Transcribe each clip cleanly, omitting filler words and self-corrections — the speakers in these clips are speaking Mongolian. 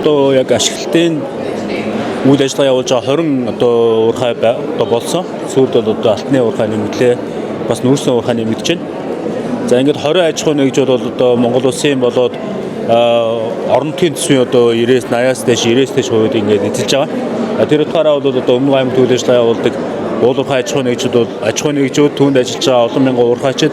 Одоо яг ашиглалтын үйл ажиллагаа явуулж байгаа 20 одоо уурхай одоо болсон. Сүүлд бол одоо алтны уурхай нэмэлээ бас нүүрсэн уурхай нэмэгдэж байна. За ингээд 20 аж ахуйн нэгж бол одоо Монгол улсын болоод орон нутгийн төсвийн одоо 90-80-аас дээш 90-ээс дээш хувьд ингээд эзэлж байгаа. Тэр утгаараа бол одоо өмнө аймагт үйл ажиллагаа явуулдаг уурхай аж ахуйн нэгжүүд бол аж ахуйн нэгжүүд түүнд ажиллаж байгаа олон мянган уурхайчид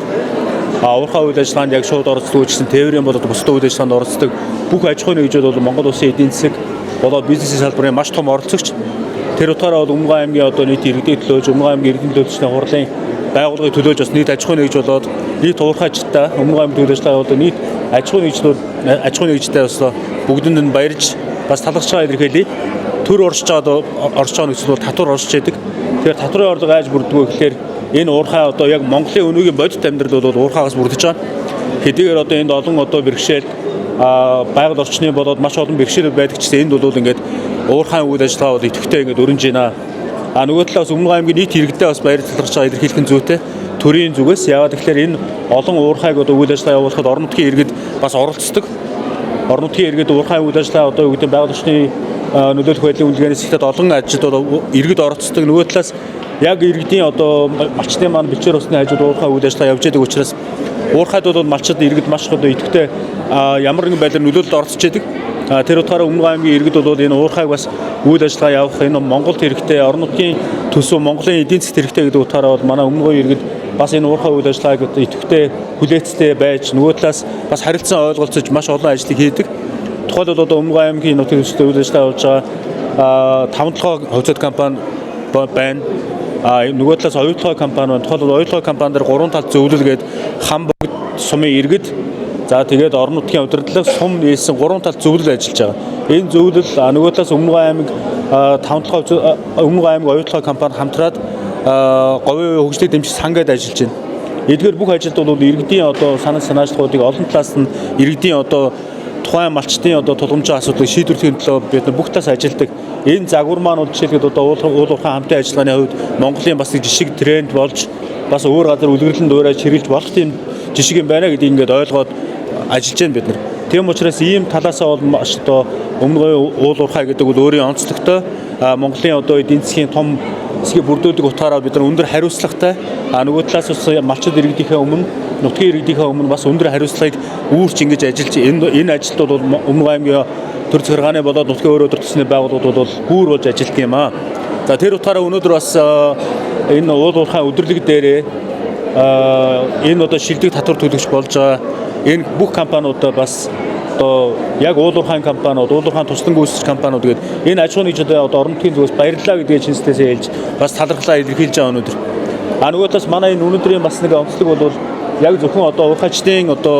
уурхай үйл ажиллагаанд яг шууд оролцдог гэсэн тээврийн болоод бусдад үйл ажиллагаанд оролцдог бүх аж ахуйн нэгжүүд бол Монгол улсын эдийн засаг болоод бизнесийн салбарын маш том оролцогч. Тэр утгаараа бол Өмнө аймгийн одоо нийт иргэдийн төлөөж Өмнө аймгийн иргэдийн төлөвчний хурлын байгууллагыг төлөөж бас нийт аж ахуйн нэгж болоод нийт уурхайчтай Өмнө аймгийн үйл ажиллагаа болоод нийт аж ахуйн нэгжтэй бас бүгдэнд нь баярж бас талархж байгаа илэрхийлье. Төр оршиж байгаа нөхцөл бол татвар оршиж байдаг. Тэгэхээр татварын орлого айж бүрддэг гэхээр энэ уурхай одоо яг Монголын өнөөгийн бодит амьдрал бол уурхайгаас бүрдэж байгаа. Хэдийгээр одоо энд олон одоо бэрхшээл байгаль орчны болоод маш олон бэрхшээлүүд байдаг ч энд бол ингээд уурхай үйл ажиллагаа бол идэвхтэй ингээд өрнөж байна. Нөгөө талаас Өмнө аймгийн нийт иргэдээ бас баяр талархж байгаа илэрхийлэх нь зүйтэй. Төрийн зүгээс яагаад тэгэхээр энэ олон уурхайг одоо үйл ажиллагаа явуулахад орон нутгийн иргэд бас оролцдог. Орон нутгийн иргэд уурхай үйл ажиллагаа одоо юу гэдэг байгаль орчны нөлөөлөх байдлын үлгээнээс ихтэй олон ажилд бол иргэд оролцдог. Нөгөө талаас яг иргэдийн одоо малчтын маань бичээр усны хажууд уурхай үйл ажиллагаа явж байгаа учраас уурхайд бол малчид иргэд маш одоо идэвхтэй ямар нэгэн байдлаар нөлөөлөлд оролцож байдаг. Тэр утгаараа Өмнө аймгийн иргэд бол энэ уурхайг бас үйл ажиллагаа явах энэ Монголд хэрэгтэй орон нутгийн төсөв Монголын эдийн засгт хэрэгтэй гэдэг утгаараа бол манай өмнө иргэд бас энэ уурхай үйл ажиллагааг идэвхтэй хүлээцтэй байж нөгөө талаас бас харилцан ойлголцож маш олон ажлыг хийдэг. Тухайлбал одоо Өмнө аймгийн нутгийн төсөвтэй үйл ажиллагаа явуулж байгаа 5 хувьцат компани байна. Нөгөө талаас оюутлогын компани байна. Тухайлбал оюутлогын компани дээр 3 тал зөвлөлгээд хам бүгд сумын иргэд за тэгээд орон нутгийн удирдлага сум нээсэн 3 тал зөвлөл ажиллаж байгаа. Энэ зөвлөл нөгөө талаас Өмнө аймаг 5 Өмнө аймаг оюутлогын компани хамтраад говийн хөгжлийг дэмжих сан гэдээ ажиллаж байна. Эдгээр бүх ажилд бол иргэдийн одоо санаачлалуудыг олон талаас нь иргэдийн одоо тухайн малчтын одоо тулгамжийн асуудлыг шийдвэрлэхийн төлөө бид бүх талаас ажилладаг. Энэ загвар маань бол жишээлбэл одоо уурхай хамтын ажиллагааны хувьд Монголын бас нэг жишг тренд болж бас өөр газар үлгэрлэн дуурайж хэрэгжилж болох тийм жишг юм байна гэдгийг ингээд ойлгоод ажиллаж байна бид нар. Тийм учраас ийм талаасаа бол маш одоо өмнө уурхай гэдэг бол өөрийн онцлогтой Монголын одоо эдийн засгийн том хэсгийг бүрдүүлдэг утгаараа бид нар өндөр хариуцлагатай нөгөө талаас бас малчид иргэдийнхээ өмнө нутгийн иргэдийнхээ өмнө бас өндөр хариуцлагыг үүрч ингэж ажиллаж энэ ажилд бол Өмнө аймгийн төр захиргааны болоод нутгийн өөр өдөр тусны байгууллагууд бол гүүр болж ажилладаг юм аа. За тэр утгаараа өнөөдөр бас энэ уурхай өдөрлөг дээрээ энэ одоо шилдэг татвар төлөгч болж байгаа энэ бүх компаниудаа бас одоо яг уурхайн компаниуд, уурхайн туслан гүйцэтгэгч компаниуд гэдэг энэ аж ахуйн нэгжтэй одоо орон нутгийн зүгээс баярлалаа гэдгийг шинжлэлээсээ хэлж бас талархлаа илэрхийлж байгаа өнөөдөр. Нөгөө талаас манай энэ өнөөдрийн бас нэг онцлог бол яг зөвхөн одоо уурхайчдын одоо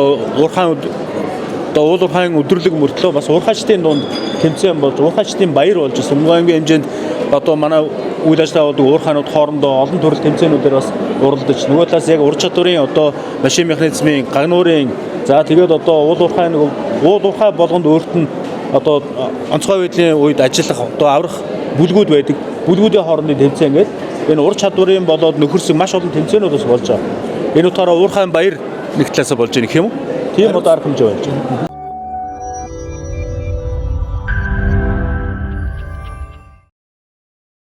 уурхайн өдөрлөг мөртлөө бас уурхайчдын дунд тэмцээн болж уурхайчдын баяр болж Өмнө аймгийн хэмжээнд одоо манай үйл ажиллагаа болдог уурхайнууд хоорондоо олон төрөл тэмцээнүүдээр бас уралдаж нөгөө талаас яг ур чадварын одоо машин механизмын гагнуурын за тэгээд одоо уурхай болгонд өөрт нь одоо онцгой байдлын үед ажиллах одоо аврах бүлгүүд байдаг. Бүлгүүдийн хоорондын тэмцээн гэдэг энэ ур чадварын болоод нөхөрсөг маш олон тэмцээнүүд бас болж байгаа. Энэ утгаараа уурхайн баяр нэг талаасаа болж байгаа гэх юм уу? Тийм одоо арга хэмжээ байж байна.